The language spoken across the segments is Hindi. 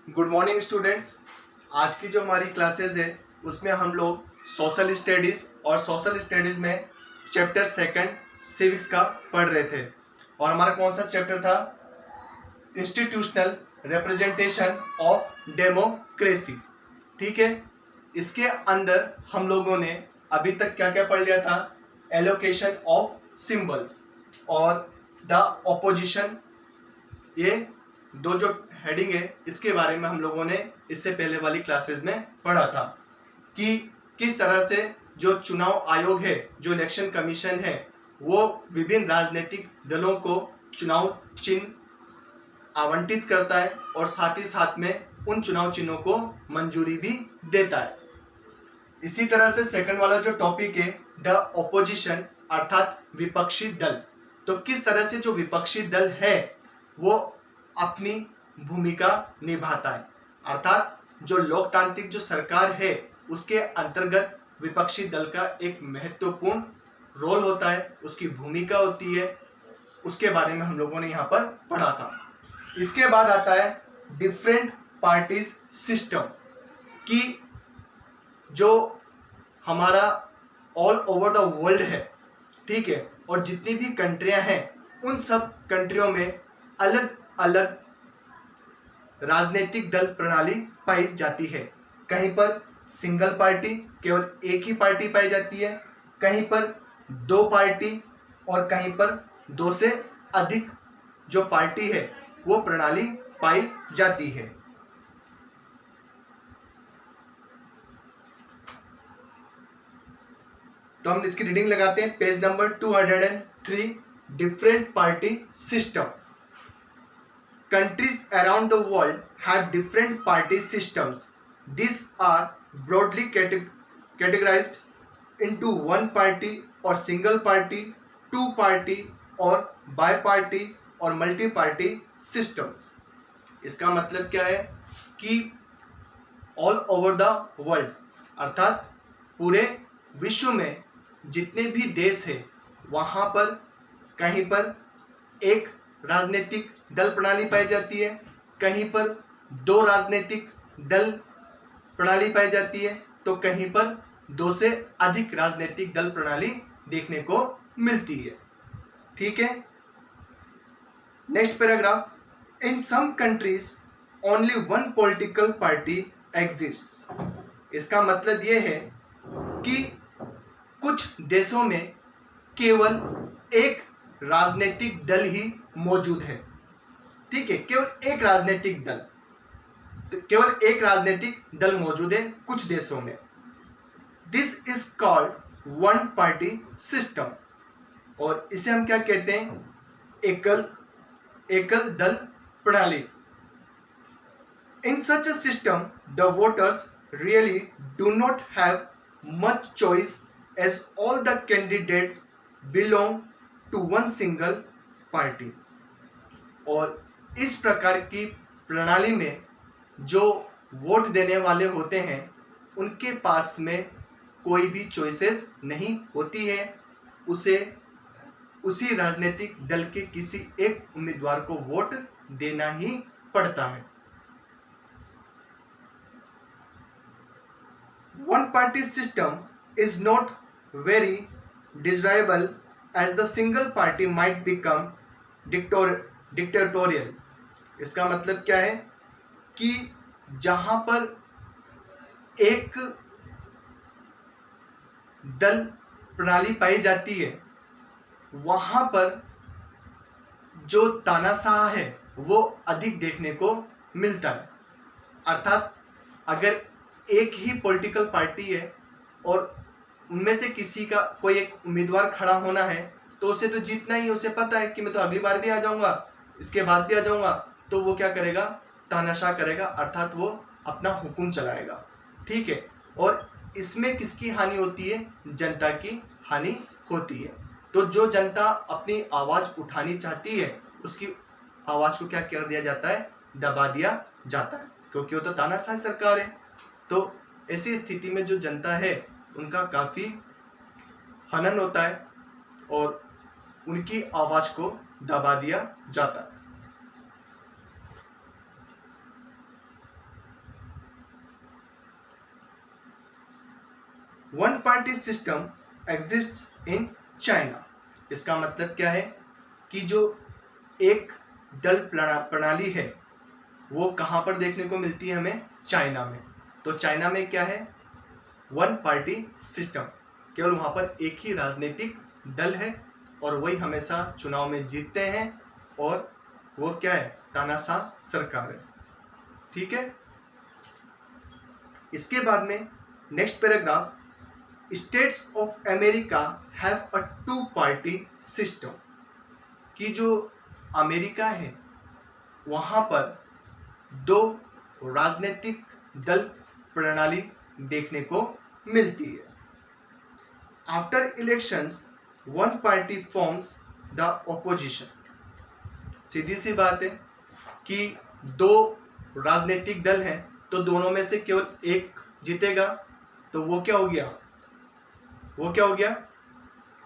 Good morning students. आज की जो हमारी क्लासेस है उसमें हम लोग सोशल स्टडीज़ और सोशल स्टडीज़ में चैप्टर सेकंड सिविक्स का पढ़ रहे थे। और हमारा कौन सा चैप्टर था? Institutional representation of democracy. ठीक है, इसके अंदर हम लोगों ने अभी तक क्या क्या पढ़ लिया था? एलोकेशन ऑफ सिंबल्स और द ऑपोजिशन। ये दो जो हेडिंग है इसके बारे में हम लोगों ने इससे पहले वाली क्लासेस में पढ़ा था कि किस तरह से जो चुनाव आयोग है, जो इलेक्शन कमीशन है, वो विभिन्न राजनीतिक दलों को चुनाव चिन्ह आवंटित करता है और साथ ही साथ में उन चुनाव चिन्हों को मंजूरी भी देता है। इसी तरह से सेकंड वाला जो टॉपिक है द ऑपोजिशन अर्थात विपक्षी दल। तो किस तरह से जो विपक्षी दल है वो अपनी भूमिका निभाता है, अर्थात जो लोकतांत्रिक जो सरकार है उसके अंतर्गत विपक्षी दल का एक महत्वपूर्ण रोल होता है, उसकी भूमिका होती है। उसके बारे में हम लोगों ने यहाँ पर पढ़ा था। इसके बाद आता है डिफरेंट पार्टीज सिस्टम, कि जो हमारा ऑल ओवर द वर्ल्ड है, ठीक है, और जितनी भी कंट्रियां हैं उन सब कंट्रियों में अलग अलग राजनीतिक दल प्रणाली पाई जाती है। कहीं पर सिंगल पार्टी, केवल एक ही पार्टी पाई जाती है, कहीं पर दो पार्टी और कहीं पर दो से अधिक जो पार्टी है वो प्रणाली पाई जाती है। तो हम इसकी रीडिंग लगाते हैं। Page number 203, different party system. Countries around the world have different party systems. These are broadly categorized into one party or single party, two party or bi-party और multi-party systems. इसका मतलब क्या है कि all over the world अर्थात पूरे विश्व में जितने भी देश है वहाँ पर कहीं पर एक राजनीतिक दल प्रणाली पाई जाती है, कहीं पर दो राजनीतिक दल प्रणाली पाई जाती है, तो कहीं पर दो से अधिक राजनीतिक दल प्रणाली देखने को मिलती है। ठीक है, next paragraph. In some countries only one political party exists. इसका मतलब यह है कि कुछ देशों में केवल एक राजनीतिक दल ही मौजूद है। ठीक है, केवल एक राजनीतिक दल मौजूद है कुछ देशों में। This is called one party system, और इसे हम क्या कहते हैं? एकल दल प्रणाली। In such a system the voters really do not have much choice as all the candidates belong to one single party. और इस प्रकार की प्रणाली में जो वोट देने वाले होते हैं उनके पास में कोई भी चॉइसेस नहीं होती है, उसे उसी राजनीतिक दल के किसी एक उम्मीदवार को वोट देना ही पड़ता है। One party system is not very desirable as the single party might become dictatorial. इसका मतलब क्या है कि जहां पर एक दल प्रणाली पाई जाती है वहां पर जो तानाशाह है वो अधिक देखने को मिलता है। अर्थात अगर एक ही पॉलिटिकल पार्टी है और उनमें से किसी का कोई एक उम्मीदवार खड़ा होना है तो उसे तो जीतना ही, उसे पता है कि मैं तो अगली बार भी आ जाऊंगा, इसके बाद भी आ जाऊंगा, तो वो क्या करेगा? तानाशाह करेगा, अर्थात वो अपना हुक्म चलाएगा। ठीक है, और इसमें किसकी हानि होती है? जनता की हानि होती है। तो जो जनता अपनी आवाज उठानी चाहती है उसकी आवाज को क्या कर दिया जाता है? दबा दिया जाता है, क्योंकि वो तो तानाशाह सरकार है। तो ऐसी स्थिति में जो जनता है उनका काफी हनन होता है और उनकी आवाज को दबा दिया जाता है। One party system exists in China. इसका मतलब क्या है कि जो एक दल प्रणाली है वो कहाँ पर देखने को मिलती है हमें? चाइना में। तो चाइना में क्या है? वन पार्टी सिस्टम, केवल वहाँ पर एक ही राजनीतिक दल है और वही हमेशा चुनाव में जीतते हैं और वो क्या है? तानाशाह सरकार है। ठीक है। इसके बाद में next paragraph, states of America have a two party system, कि जो अमेरिका है वहाँ पर दो राजनीतिक दल प्रणाली देखने को मिलती है। After elections one party forms the opposition. सीधी सी बात है कि दो राजनीतिक दल हैं तो दोनों में से केवल एक जीतेगा, तो वो क्या हो गया?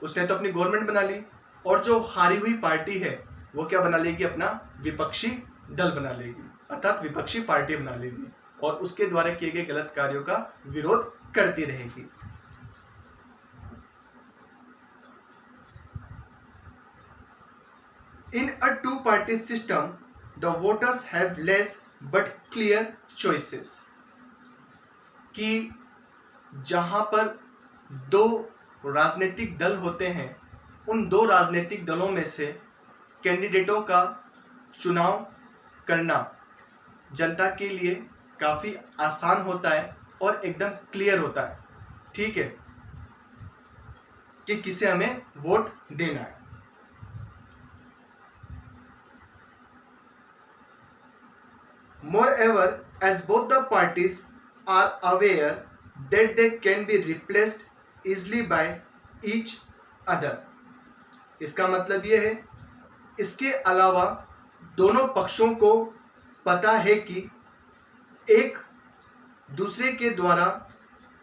उसने तो अपनी गवर्नमेंट बना ली, और जो हारी हुई पार्टी है वो क्या बना लेगी? अपना विपक्षी दल बना लेगी, अर्थात विपक्षी पार्टी बना लेगी और उसके द्वारा किए गए गलत कार्यों का विरोध करती रहेगी। In a two-party system, the voters have less but clear choices. कि जहां पर दो राजनीतिक दल होते हैं, उन दो राजनीतिक दलों में से कैंडिडेटों का चुनाव करना जनता के लिए काफ़ी आसान होता है और एकदम क्लियर होता है। ठीक है, कि किसे हमें वोट देना है। Moreover, as both the parties are aware that they can be replaced easily by each other. इसका मतलब ये है, इसके अलावा दोनों पक्षों को पता है कि एक दूसरे के द्वारा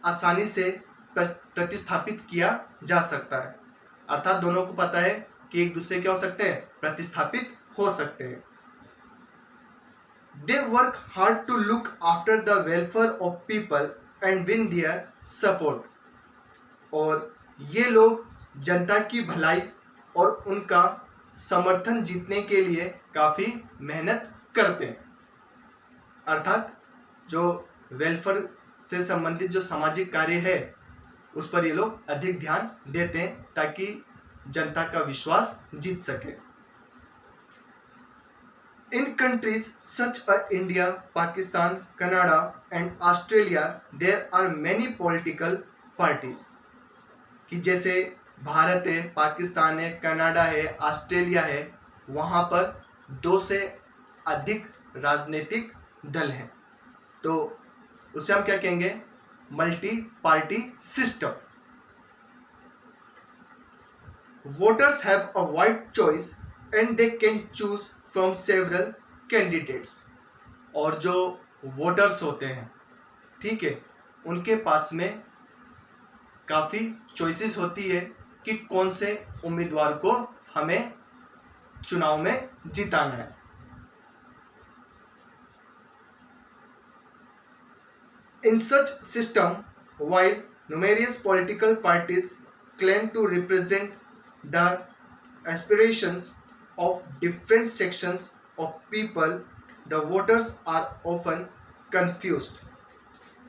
आसानी से प्रतिस्थापित किया जा सकता है। अर्थात दोनों को पता है कि एक दूसरे क्या हो सकते हैं? प्रतिस्थापित हो सकते हैं। They work hard to look after the welfare of people and win their support. और ये लोग जनता की भलाई और उनका समर्थन जीतने के लिए काफ़ी मेहनत करते हैं। अर्थात जो वेलफेयर से संबंधित जो सामाजिक कार्य है उस पर ये लोग अधिक ध्यान देते हैं ताकि जनता का विश्वास जीत सके। In countries such as India, Pakistan, Canada and Australia, there are many political parties. कि जैसे भारत है, पाकिस्तान है, कनाडा है, ऑस्ट्रेलिया है, वहाँ पर 2 से अधिक राजनीतिक दल हैं। तो उसे हम क्या कहेंगे? Multi party system. Voters have a wide choice and they can choose from several candidates. और जो वोटर्स होते हैं, ठीक है, उनके पास में काफ़ी चॉइसेस होती है कि कौन से उम्मीदवार को हमें चुनाव में जिताना है। In such system, while numerous political parties claim to represent the aspirations of different sections of people, the voters are often confused.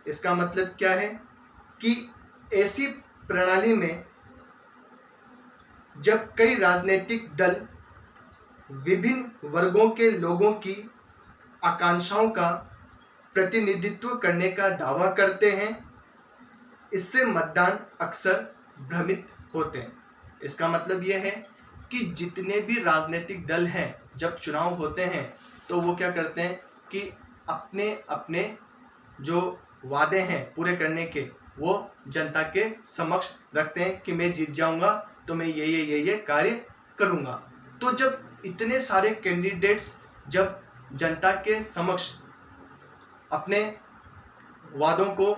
इसका मतलब क्या है कि ऐसी प्रणाली में जब कई राजनीतिक दल विभिन्न वर्गों के लोगों की आकांक्षाओं का प्रतिनिधित्व करने का दावा करते हैं, इससे मतदान अक्सर भ्रमित होते हैं। इसका मतलब यह है कि जितने भी राजनीतिक दल हैं जब चुनाव होते हैं तो वो क्या करते हैं कि अपने अपने जो वादे हैं पूरे करने के वो जनता के समक्ष रखते हैं कि मैं जीत जाऊंगा तो मैं ये कार्य करूंगा। तो जब इतने सारे कैंडिडेट्स जब जनता के समक्ष अपने वादों को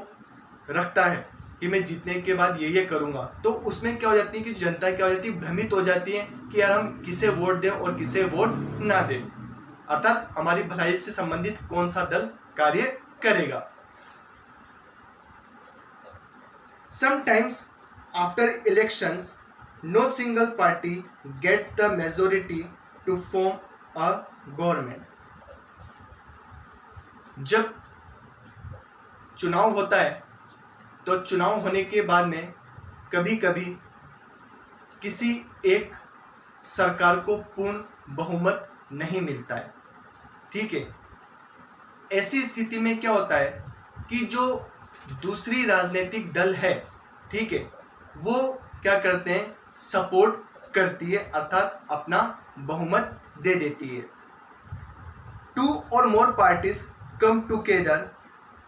रखता है कि मैं जीतने के बाद ये करूंगा, तो उसमें क्या हो जाती है कि जनता क्या हो जाती है? भ्रमित हो जाती है कि यार हम किसे वोट दें और किसे वोट ना दें, अर्थात हमारी भलाई से संबंधित कौन सा दल कार्य करेगा। Sometimes after elections, no single party gets the majority to form a government. जब चुनाव होता है तो चुनाव होने के बाद में कभी कभी किसी एक सरकार को पूर्ण बहुमत नहीं मिलता है, ठीक है। ऐसी स्थिति में क्या होता है कि जो दूसरी राजनीतिक दल है, ठीक है, वो क्या करते हैं, सपोर्ट करती है, अर्थात अपना बहुमत दे देती है। 2 or more parties come together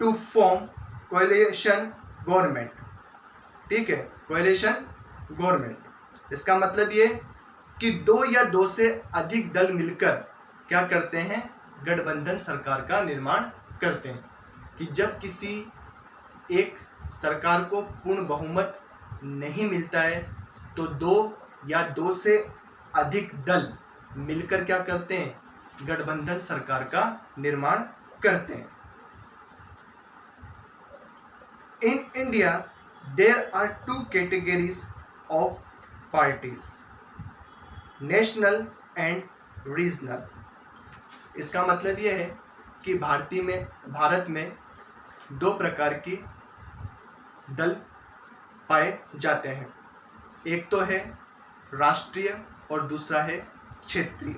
to form coalition government, ठीक है, coalition government। इसका मतलब ये कि 2 या 2 से अधिक दल मिलकर क्या करते हैं, गठबंधन सरकार का निर्माण करते हैं। कि जब किसी एक सरकार को पूर्ण बहुमत नहीं मिलता है तो 2 या 2 से अधिक दल मिलकर क्या करते हैं, गठबंधन सरकार का निर्माण करते हैं। In India there are 2 categories of parties, national and regional. इसका मतलब यह है कि भारत में 2 प्रकार की दल पाए जाते हैं। एक तो है राष्ट्रीय और दूसरा है क्षेत्रीय।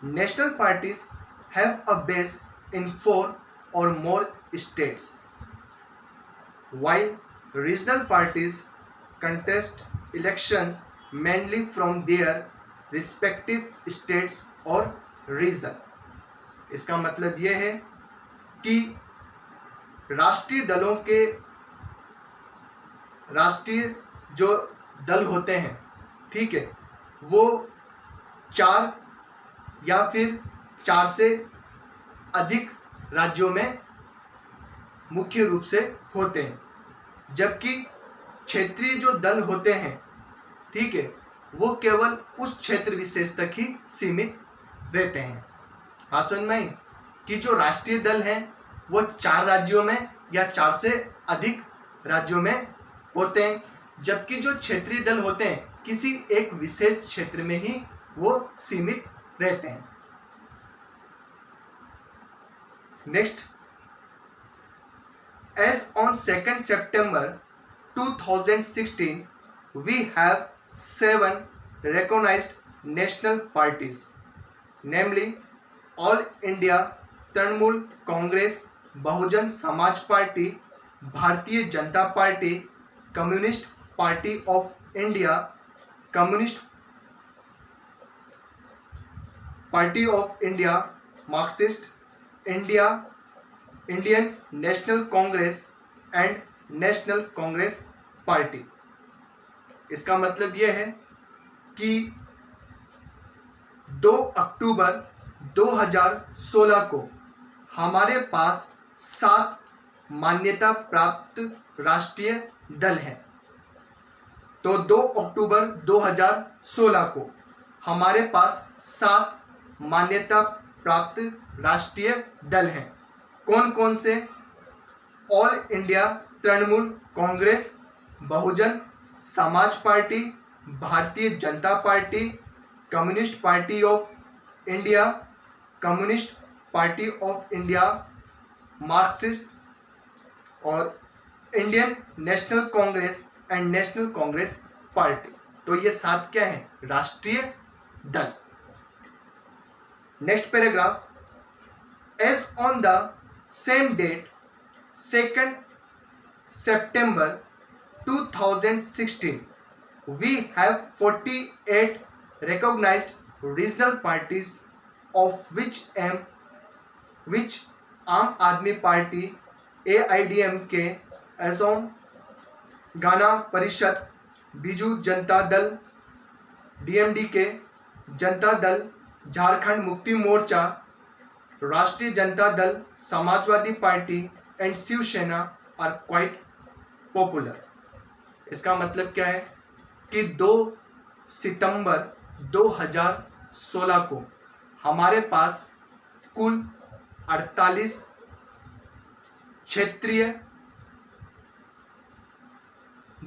National parties have a base in 4 or more states, while regional parties contest elections mainly from their respective states or region। इसका मतलब यह है कि राष्ट्रीय जो दल होते हैं, ठीक है, वो 4 या फिर 4 से अधिक राज्यों में मुख्य रूप से होते हैं, जबकि क्षेत्रीय जो दल होते हैं, ठीक है, वो केवल उस क्षेत्र विशेष तक ही सीमित रहते हैं। हाँ समझ में आई कि जो राष्ट्रीय दल हैं वो 4 राज्यों में या 4 से अधिक राज्यों में होते हैं, जबकि जो क्षेत्रीय दल होते हैं किसी एक विशेष क्षेत्र में ही वो सीमित रहते हैं। Next, as on 2nd September 2016 we have 7 recognized national parties, namely All India Trinamool Congress, Bahujan Samaj party, Bharatiya Janata party, communist party of India, communist party of India, Marxist Indian National Congress and National Congress party. इसका मतलब यह है कि 2 अक्टूबर 2016 को हमारे पास 7 मान्यता प्राप्त राष्ट्रीय दल हैं। तो 2 अक्टूबर 2016 को हमारे पास 7 मान्यता प्राप्त राष्ट्रीय दल हैं। कौन कौन से? All India Trinamool Congress, Bahujan Samaj party, Bharatiya Janata party, communist party of India, communist party of India, Marxist और Indian National Congress and National Congress party. तो ये 7 क्या है? राष्ट्रीय दल। Next paragraph, as on the same date 2nd September 2016 we have 48 recognized regional parties, of which आम आदमी party, AIDMK, Assam Gana Parishad, Biju Janata Dal, DMDK, Janata Dal, Jharkhand Mukti Morcha, Rashtriya Janata Dal, Samajwadi party and Shivsena are quite popular. इसका मतलब क्या है कि 2 सितंबर 2016 को हमारे पास कुल 48 क्षेत्रीय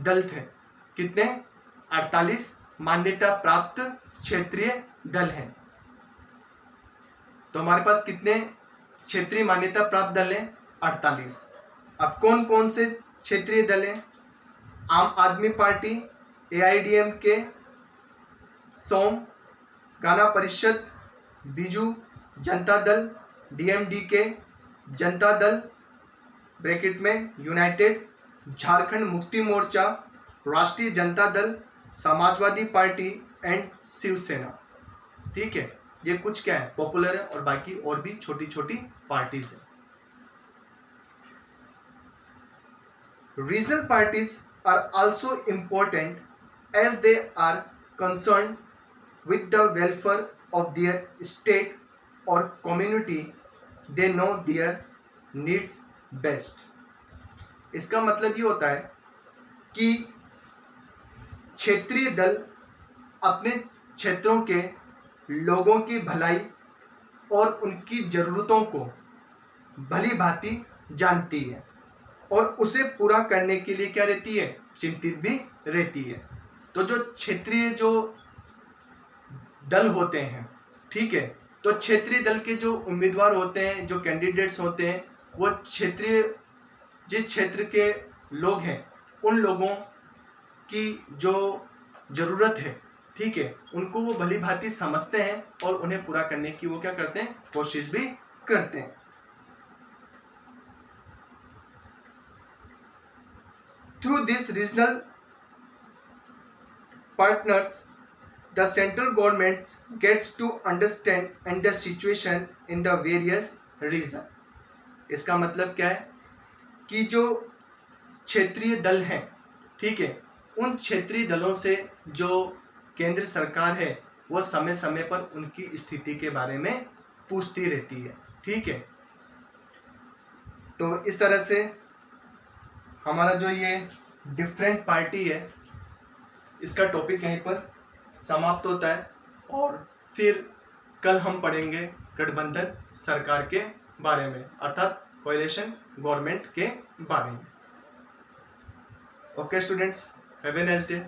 दल थे। कितने? 48 मान्यता प्राप्त क्षेत्रीय दल हैं। तो हमारे पास कितने क्षेत्रीय मान्यता प्राप्त दल हैं? 48। अब कौन कौन से क्षेत्रीय दल हैं? आम आदमी पार्टी, AIADMK, सोम, गण परिषद, बीजू जनता दल, DMDK, जनता दल ब्रैकेट में United, Jharkhand Mukti Morcha, Rashtriya Janata Dal, Samajwadi party and Shiv Sena. ठीक है, ये कुछ क्या है? पॉपुलर है, और बाकी और भी छोटी छोटी पार्टीज हैं। Regional parties are also important as they are concerned with the welfare of their state or community. They know their needs best. इसका मतलब ये होता है कि क्षेत्रीय दल अपने क्षेत्रों के लोगों की भलाई और उनकी ज़रूरतों को भली भांति जानती है और उसे पूरा करने के लिए क्या रहती है? चिंतित भी रहती है। तो जो क्षेत्रीय जो दल होते हैं, ठीक है, तो क्षेत्रीय दल के जो उम्मीदवार होते हैं, जो कैंडिडेट्स होते हैं, वो क्षेत्रीय जिस क्षेत्र के लोग हैं उन लोगों की जो ज़रूरत है, ठीक है, उनको वो भली भांति समझते हैं और उन्हें पूरा करने की वो क्या करते हैं? कोशिश भी करते हैं। Through these regional partners, the central government gets to understand and the situation in the various region. इसका मतलब क्या है कि जो क्षेत्रीय दल हैं, ठीक है, उन क्षेत्रीय दलों से जो केंद्र सरकार है वो समय समय पर उनकी स्थिति के बारे में पूछती रहती है। ठीक है, तो इस तरह से हमारा जो ये डिफरेंट पार्टी है इसका टॉपिक यहीं पर समाप्त होता है, और फिर कल हम पढ़ेंगे गठबंधन सरकार के बारे में, अर्थात कोएलिशन गवर्नमेंट के बारे में। Okay students, have a nice day.